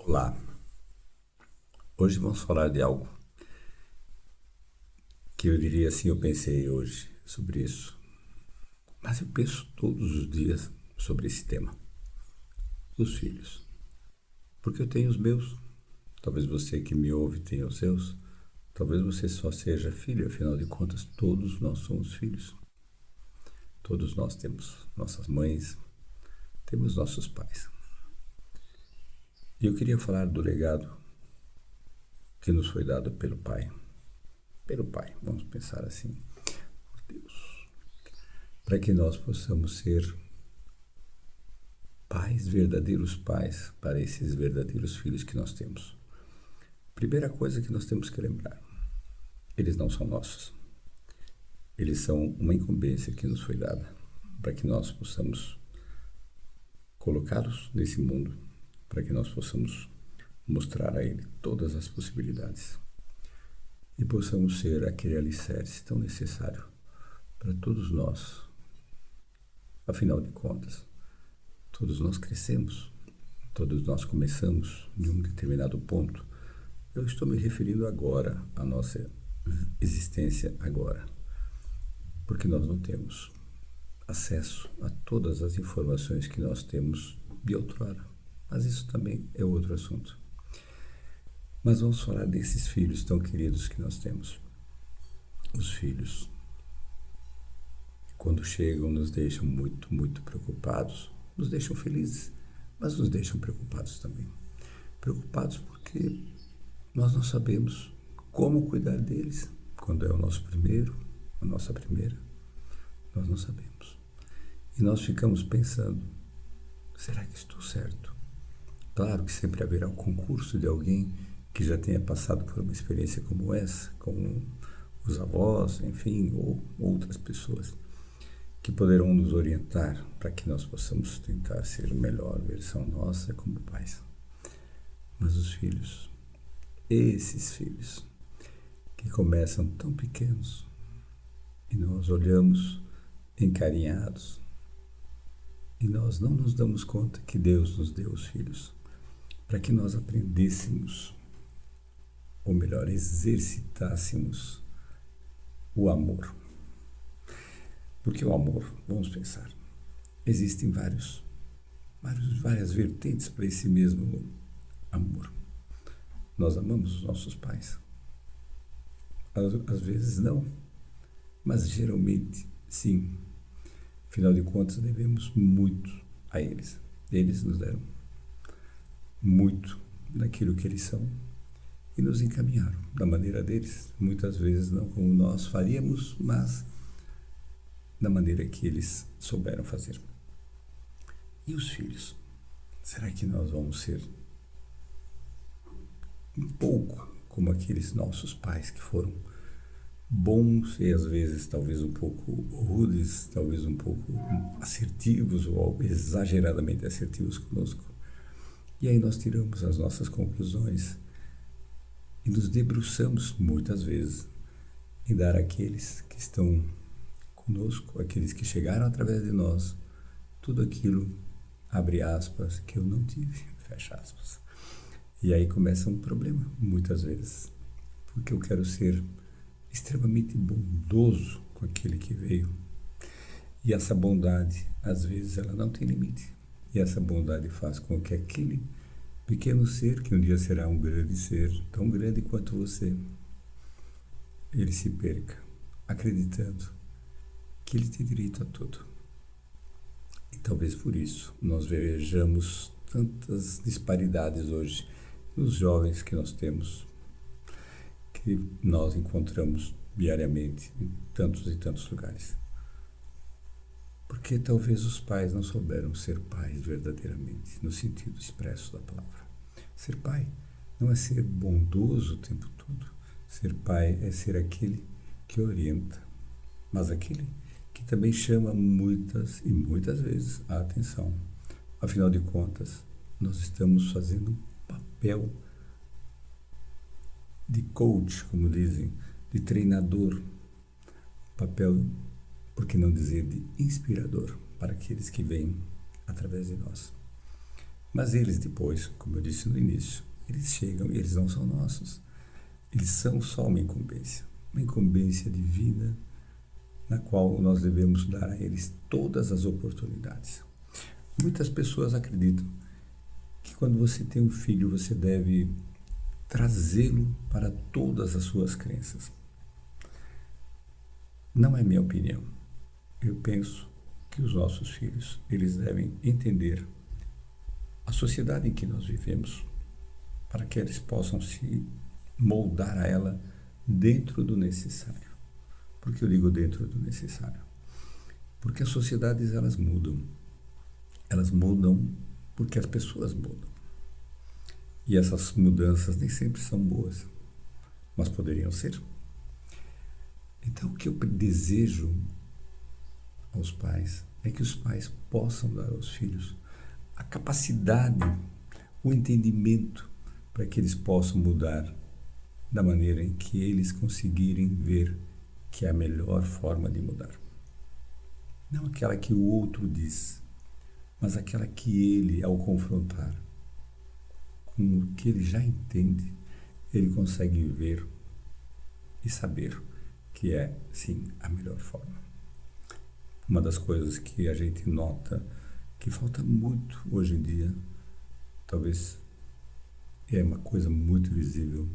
Olá, hoje vamos falar de algo que eu diria assim, eu pensei hoje sobre isso, mas eu penso todos os dias sobre esse tema, os filhos, porque eu tenho os meus, talvez você que me ouve tenha os seus, talvez você só seja filho, afinal de contas todos nós somos filhos, todos nós temos nossas mães, temos nossos pais. E eu queria falar do legado que nos foi dado pelo pai, vamos pensar assim, por Deus, para que nós possamos ser pais, verdadeiros pais para esses verdadeiros filhos que nós temos. Primeira coisa que nós temos que lembrar, eles não são nossos. Eles são uma incumbência que nos foi dada para que nós possamos colocá-los nesse mundo, para que nós possamos mostrar a ele todas as possibilidades e possamos ser aquele alicerce tão necessário para todos nós. Afinal de contas, todos nós crescemos, todos nós começamos em um determinado ponto. Eu estou me referindo agora à nossa existência agora, porque nós não temos acesso a todas as informações que nós temos de outrora. Mas isso também é outro assunto. Mas vamos falar desses filhos tão queridos que nós temos. Os filhos, quando chegam, nos deixam muito, muito preocupados, nos deixam felizes, mas nos deixam preocupados também. Preocupados porque nós não sabemos como cuidar deles. Quando é o nosso primeiro, a nossa primeira, nós não sabemos. E nós ficamos pensando, será que estou certo? Claro que sempre haverá um concurso de alguém que já tenha passado por uma experiência como essa, com os avós, enfim, ou outras pessoas que poderão nos orientar para que nós possamos tentar ser a melhor versão nossa como pais. Mas os filhos, esses filhos que começam tão pequenos e nós olhamos encarinhados e nós não nos damos conta que Deus nos deu os filhos para que nós aprendêssemos, ou melhor, exercitássemos o amor. Porque o amor, vamos pensar, existem várias vertentes para esse mesmo amor. Nós amamos os nossos pais. Às vezes não, mas geralmente sim. Afinal de contas, devemos muito a eles. Eles nos deram muito daquilo que eles são e nos encaminharam da maneira deles. Muitas vezes não como nós faríamos, mas da maneira que eles souberam fazer. E os filhos? Será que nós vamos ser um pouco como aqueles nossos pais que foram bons e às vezes talvez um pouco rudes, talvez um pouco assertivos ou exageradamente assertivos conosco? E aí nós tiramos as nossas conclusões e nos debruçamos muitas vezes em dar àqueles que estão conosco, aqueles que chegaram através de nós, tudo aquilo, abre aspas, que eu não tive, fecha aspas. E aí começa um problema, muitas vezes, porque eu quero ser extremamente bondoso com aquele que veio. E essa bondade, às vezes, ela não tem limite. E essa bondade faz com que aquele pequeno ser, que um dia será um grande ser, tão grande quanto você, ele se perca, acreditando que ele tem direito a tudo. E talvez por isso nós vejamos tantas disparidades hoje nos jovens que nós temos, que nós encontramos diariamente em tantos e tantos lugares. Porque talvez os pais não souberam ser pais verdadeiramente, no sentido expresso da palavra. Ser pai não é ser bondoso o tempo todo. Ser pai é ser aquele que orienta, mas aquele que também chama muitas e muitas vezes a atenção. Afinal de contas, nós estamos fazendo um papel de coach, como dizem, de treinador, papel, por que não dizer, de inspirador para aqueles que vêm através de nós. Mas eles depois, como eu disse no início, eles chegam e eles não são nossos. Eles são só uma incumbência divina na qual nós devemos dar a eles todas as oportunidades. Muitas pessoas acreditam que quando você tem um filho, você deve trazê-lo para todas as suas crenças. Não é minha opinião. Eu penso que os nossos filhos, eles devem entender a sociedade em que nós vivemos, para que eles possam se moldar a ela dentro do necessário. Por que eu digo dentro do necessário? Porque as sociedades, elas mudam. Elas mudam porque as pessoas mudam. E essas mudanças nem sempre são boas, mas poderiam ser. Então, o que eu desejo aos pais é que os pais possam dar aos filhos a capacidade, o entendimento para que eles possam mudar da maneira em que eles conseguirem ver que é a melhor forma de mudar. Não aquela que o outro diz, mas aquela que ele, ao confrontar com o que ele já entende, ele consegue ver e saber que é, sim, a melhor forma. Uma das coisas que a gente nota que falta muito hoje em dia, talvez é uma coisa muito visível,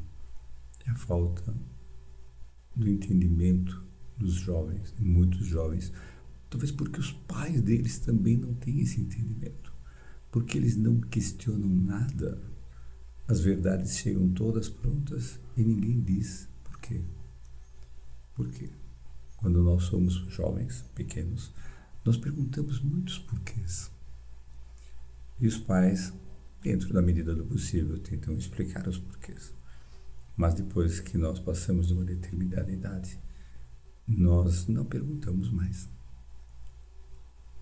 é a falta do entendimento dos jovens, de muitos jovens, talvez porque os pais deles também não têm esse entendimento, porque eles não questionam nada, as verdades chegam todas prontas e ninguém diz por quê. Por quê? Quando nós somos jovens, pequenos, nós perguntamos muitos porquês. E os pais, dentro da medida do possível, tentam explicar os porquês. Mas depois que nós passamos de uma determinada idade, nós não perguntamos mais.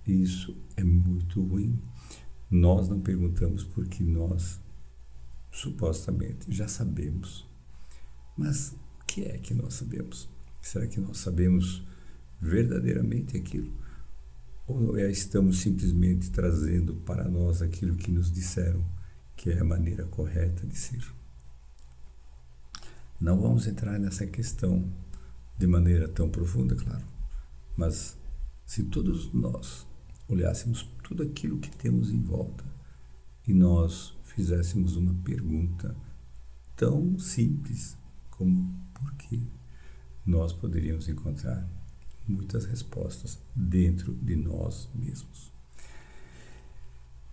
Isso é muito ruim. Nós não perguntamos porque nós, supostamente, já sabemos. Mas o que é que nós sabemos? Será que nós sabemos verdadeiramente aquilo? Ou estamos simplesmente trazendo para nós aquilo que nos disseram que é a maneira correta de ser? Não vamos entrar nessa questão de maneira tão profunda, claro. Mas se todos nós olhássemos tudo aquilo que temos em volta e nós fizéssemos uma pergunta tão simples como por quê, nós poderíamos encontrar muitas respostas dentro de nós mesmos.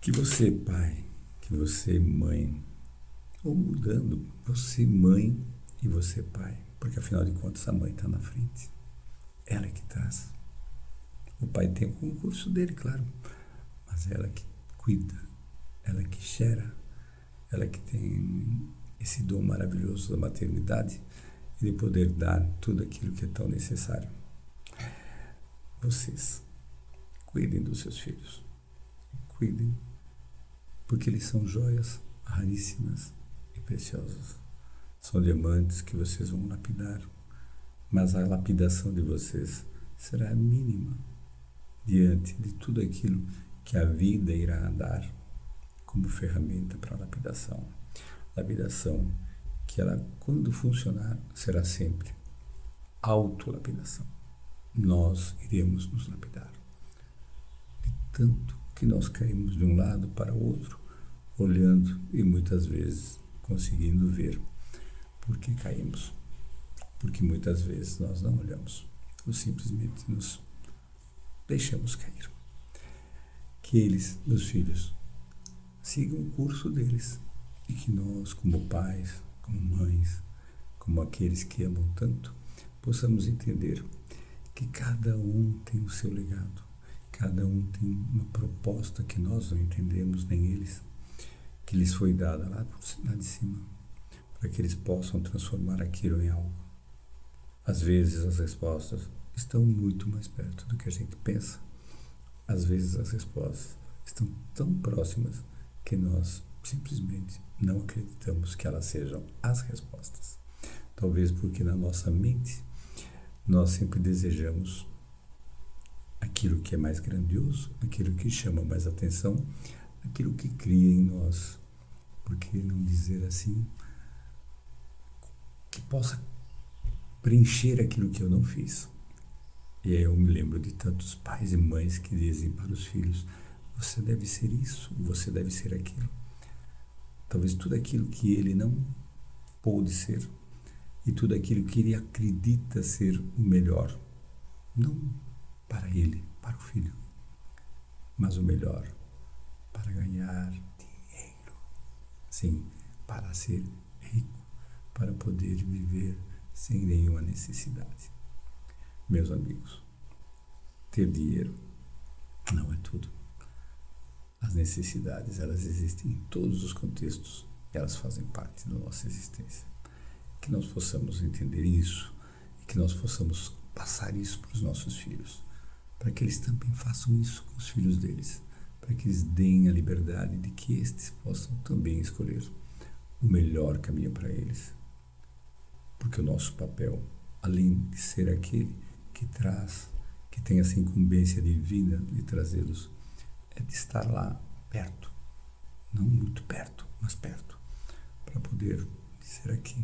Que você, pai, que você, mãe, ou mudando, você, mãe, e você, pai, porque afinal de contas a mãe está na frente. Ela é que traz. O pai tem o concurso dele, claro, mas ela que cuida, ela que gera, ela que tem esse dom maravilhoso da maternidade e de poder dar tudo aquilo que é tão necessário. Vocês, cuidem dos seus filhos. Cuidem, porque eles são joias raríssimas e preciosas. São diamantes que vocês vão lapidar, mas a lapidação de vocês será mínima diante de tudo aquilo que a vida irá dar como ferramenta para a lapidação. Lapidação que ela, quando funcionar, será sempre autolapidação. Nós iremos nos lapidar. De tanto que nós caímos de um lado para o outro, olhando e muitas vezes conseguindo ver por que caímos. Porque muitas vezes nós não olhamos, ou simplesmente nos deixamos cair. Que eles, meus filhos, sigam o curso deles e que nós, como pais, como mães, como aqueles que amam tanto, possamos entender que cada um tem o seu legado, cada um tem uma proposta que nós não entendemos, nem eles, que lhes foi dada lá de cima, para que eles possam transformar aquilo em algo. Às vezes as respostas estão muito mais perto do que a gente pensa. Às vezes as respostas estão tão próximas que nós simplesmente não acreditamos que elas sejam as respostas. Talvez porque na nossa mente nós sempre desejamos aquilo que é mais grandioso, aquilo que chama mais atenção, aquilo que cria em nós. Por que não dizer assim? Que possa preencher aquilo que eu não fiz. E aí eu me lembro de tantos pais e mães que dizem para os filhos: você deve ser isso, você deve ser aquilo. Talvez tudo aquilo que ele não pôde ser e tudo aquilo que ele acredita ser o melhor, não para ele, para o filho, mas o melhor para ganhar dinheiro. Sim, para ser rico, para poder viver sem nenhuma necessidade. Meus amigos, ter dinheiro não é tudo. As necessidades, elas existem em todos os contextos, elas fazem parte da nossa existência. Que nós possamos entender isso e que nós possamos passar isso para os nossos filhos, para que eles também façam isso com os filhos deles, para que eles deem a liberdade de que estes possam também escolher o melhor caminho para eles. Porque o nosso papel, além de ser aquele que traz, que tem essa incumbência divina de trazê-los, é de estar lá perto, não muito perto, mas perto, para poder dizer aqui: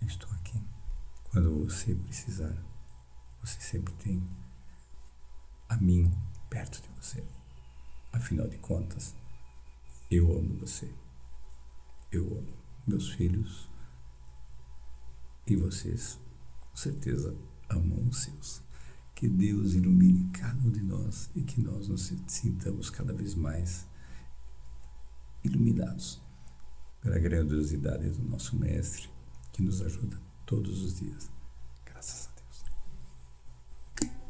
eu estou aqui. Quando você precisar, você sempre tem a mim perto de você. Afinal de contas, eu amo você. Eu amo meus filhos e vocês, com certeza, amam os seus. Que Deus ilumine cada um de nós e que nós nos sintamos cada vez mais iluminados pela grandiosidade do nosso Mestre, que nos ajuda todos os dias. Graças a Deus.